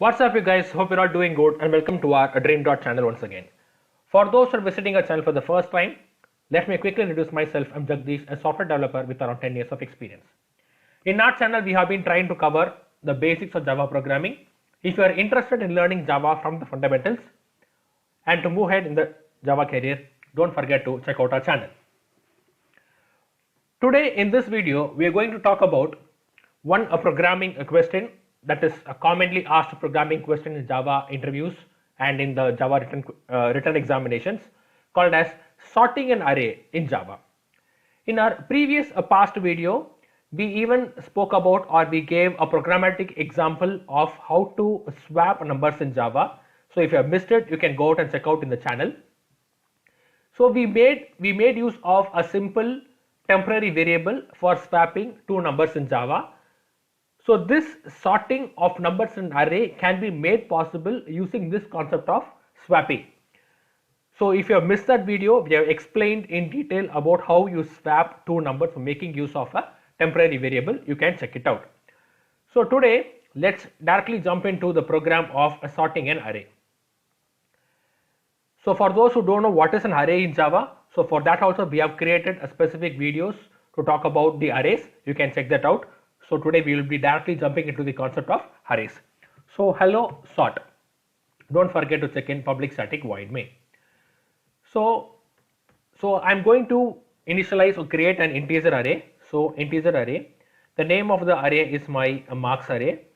What's up, you guys? Hope you're all doing good and welcome to our Dream Dot channel once again. For those who are visiting our channel for the first time, let me quickly introduce myself. I'm Jagdish, a software developer with around 10 years of experience. In our channel, we have been trying to cover the basics of Java programming. If you are interested in learning Java from the fundamentals and to move ahead in the Java career, don't forget to check out our channel. Today in this video, we are going to talk about a programming question that is a commonly asked programming question in Java interviews and in the Java written examinations, called as sorting an array in Java. In our previous past video, we even spoke about, or we gave a programmatic example of how to swap numbers in Java. So if you have missed it, you can go out and check out in the channel. So we made use of a simple temporary variable for swapping two numbers in Java. So this sorting of numbers in array can be made possible using this concept of swapping. So if you have missed that video, we have explained in detail about how you swap two numbers for making use of a temporary variable. You can check it out. So today let's directly jump into the program of sorting an array. So for those who don't know what is an array in Java, so for that also we have created a specific videos to talk about the arrays. You can check that out. So today we will be directly jumping into the concept of arrays. So hello sort. Don't forget to check in public static void main. So I'm going to initialize or create an integer array. So integer array. The name of the array is my marks array,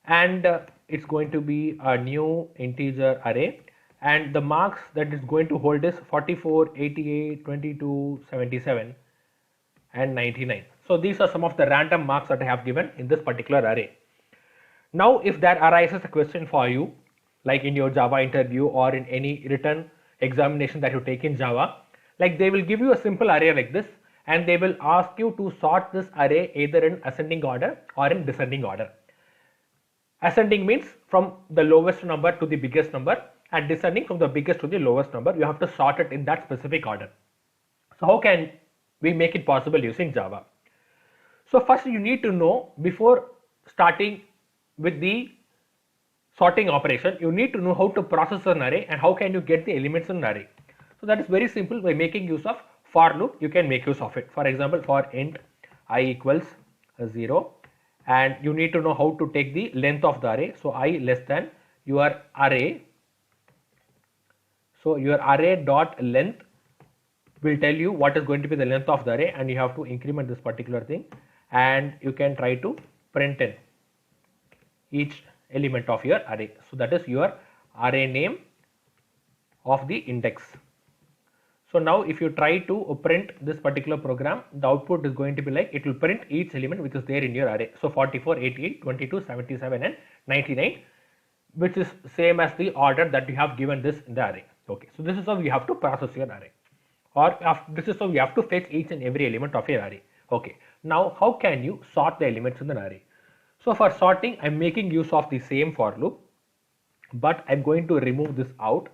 and it's going to be a new integer array. And the marks that is going to hold is 44, 88, 22, 77 and 99. So these are some of the random marks that I have given in this particular array. Now if there arises a question for you, like in your Java interview or in any written examination that you take in Java, like they will give you a simple array like this and they will ask you to sort this array either in ascending order or in descending order. Ascending means from the lowest number to the biggest number, and descending from the biggest to the lowest number. You have to sort it in that specific order. So how can we make it possible using Java? So first you need to know, before starting with the sorting operation, you need to know how to process an array and how can you get the elements in an array. So that is very simple. By making use of for loop, you can make use of it. For example, for int I equals 0, and you need to know how to take the length of the array. So I less than your array. So your array dot length will tell you what is going to be the length of the array, and you have to increment this particular thing, and you can try to print in each element of your array. So that is your array name of the index. So now if you try to print this particular program, the output is going to be like, it will print each element which is there in your array. So 44, 88, 22, 77 and 99, which is same as the order that you have given this in the array. Okay, so this is how you have to process your array, or this is how you have to fetch each and every element of your array. Okay, now how can you sort the elements in an array? So for sorting, I'm making use of the same for loop, but I'm going to remove this out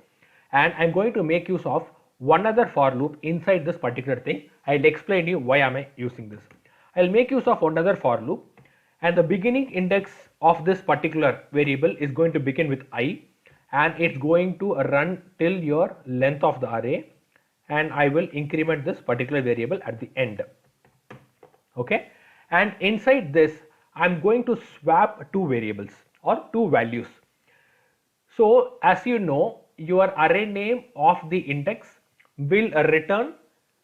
and I'm going to make use of one other for loop inside this particular thing. I'll explain you why am I using this. I'll make use of another for loop, and the beginning index of this particular variable is going to begin with I, and it's going to run till your length of the array, and I will increment this particular variable at the end. Okay, and inside this I'm going to swap two variables or two values. So as you know, your array name of the index will return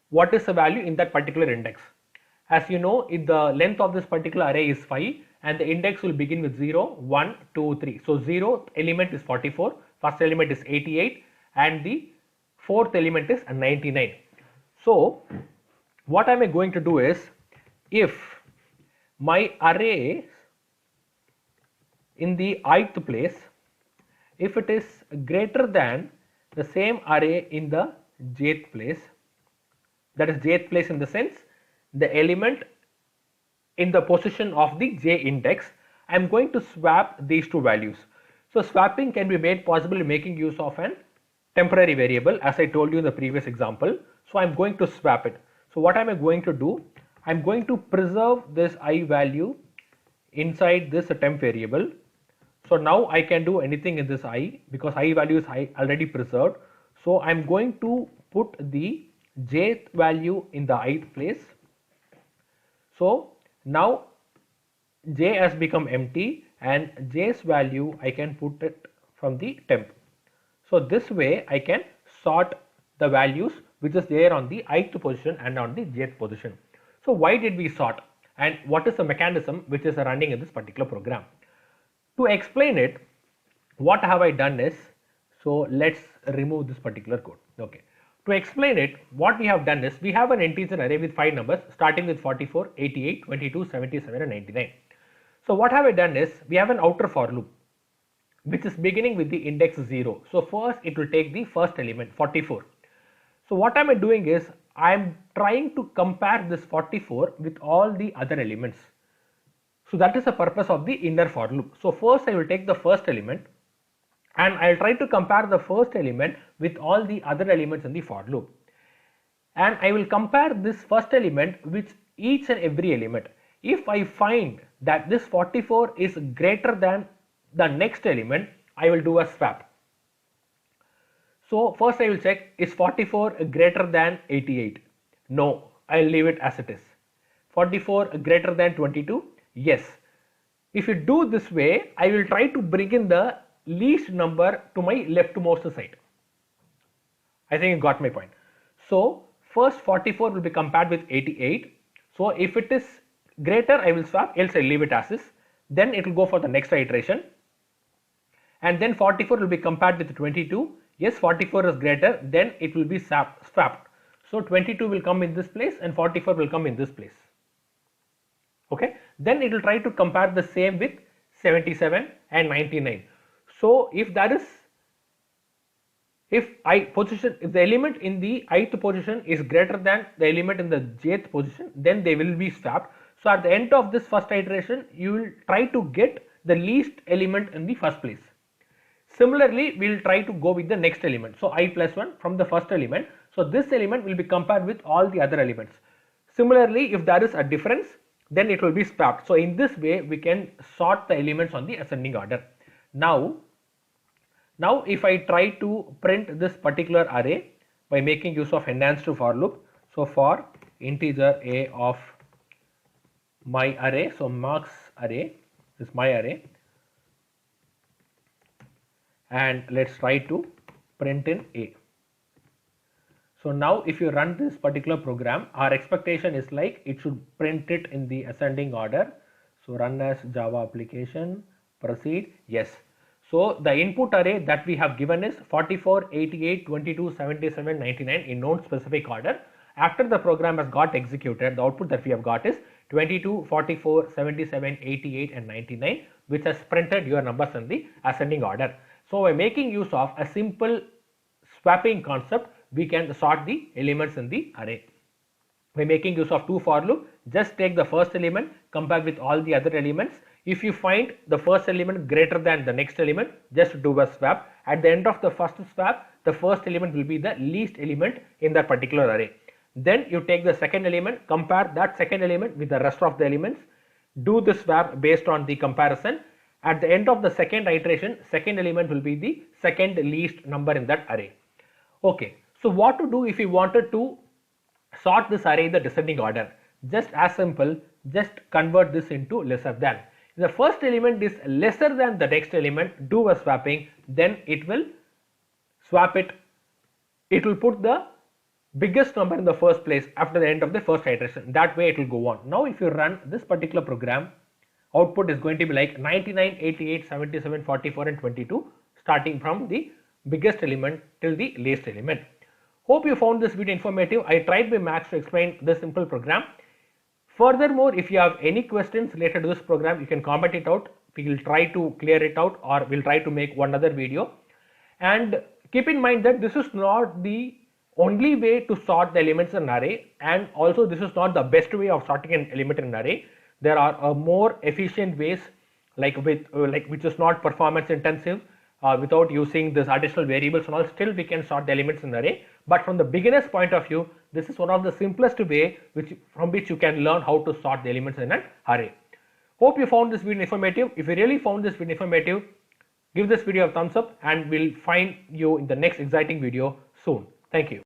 what is the value in that particular index. As you know, if the length of this particular array is 5 and the index will begin with 0, 1, 2, 3. So 0th element is 44, first element is 88 and the fourth element is 99. So what am I going to do is, if my array in the ith place, if it is greater than the same array in the jth place, that is jth place in the sense the element in the position of the j index, I am going to swap these two values. So swapping can be made possible in making use of an temporary variable, as I told you in the previous example. So I am going to swap it. So what am I going to do? I am going to preserve this I value inside this temp variable. So now I can do anything in this I because I value is already preserved. So I'm going to put the jth value in the ith place. So now j has become empty and j's value I can put it from the temp. So this way I can sort the values which is there on the ith position and on the jth position. So why did we sort and what is the mechanism which is running in this particular program? To explain it, what have I done is, so let's remove this particular code. Okay. To explain it, what we have done is we have an integer array with 5 numbers starting with 44, 88, 22, 77 and 99. So what have I done is we have an outer for loop which is beginning with the index 0. So first it will take the first element 44. So what am I doing is I am trying to compare this 44 with all the other elements. So that is the purpose of the inner for loop. So first I will take the first element and I will try to compare the first element with all the other elements in the for loop. And I will compare this first element with each and every element. If I find that this 44 is greater than the next element, I will do a swap. So first I will check, is 44 greater than 88? No, I will leave it as it is. 44 greater than 22? Yes. If you do this way, I will try to bring in the least number to my leftmost side. I think you got my point. So first 44 will be compared with 88. So if it is greater, I will swap, else I leave it as is. Then it will go for the next iteration. And then 44 will be compared with 22. Yes, 44 is greater, then it will be swapped. So 22 will come in this place and 44 will come in this place. Okay, then it will try to compare the same with 77 and 99. So if the element in the ith position is greater than the element in the jth position, then they will be swapped. So at the end of this first iteration, you will try to get the least element in the first place. Similarly, we will try to go with the next element. So I plus 1 from the first element. So this element will be compared with all the other elements. Similarly, if there is a difference, then it will be swapped. So in this way, we can sort the elements on the ascending order. Now if I try to print this particular array by making use of enhanced for loop. So for integer a of my array, so marks array is my array. And let's try to print in A. So now if you run this particular program, our expectation is like it should print it in the ascending order. So run as Java application, proceed, yes. So the input array that we have given is 44, 88, 22, 77, 99 in known specific order. After the program has got executed, the output that we have got is 22, 44, 77, 88 and 99, which has printed your numbers in the ascending order. So by making use of a simple swapping concept, we can sort the elements in the array. By making use of 2 for loop, just take the first element, compare with all the other elements. If you find the first element greater than the next element, just do a swap. At the end of the first swap, the first element will be the least element in that particular array. Then you take the second element, compare that second element with the rest of the elements, do the swap based on the comparison. At the end of the second iteration, second element will be the second least number in that array. Okay, so what to do if you wanted to sort this array in the descending order? Just as simple, just convert this into lesser than. If the first element is lesser than the next element, do a swapping, then it will swap it. It will put the biggest number in the first place after the end of the first iteration. That way it will go on. Now if you run this particular program, output is going to be like 99, 88, 77, 44 and 22, starting from the biggest element till the least element. Hope you found this video informative. I tried my max to explain this simple program. Furthermore, if you have any questions related to this program, you can comment it out. We will try to clear it out, or we'll try to make one other video. And keep in mind that this is not the only way to sort the elements in an array, and also this is not the best way of sorting an element in an array. There are more efficient ways, like which is not performance intensive, without using this additional variables and all. Still we can sort the elements in the array, but from the beginner's point of view, this is one of the simplest way from which you can learn how to sort the elements in an array. Hope you found this video informative. If you really found this video informative, give this video a thumbs up and we'll find you in the next exciting video soon. Thank you.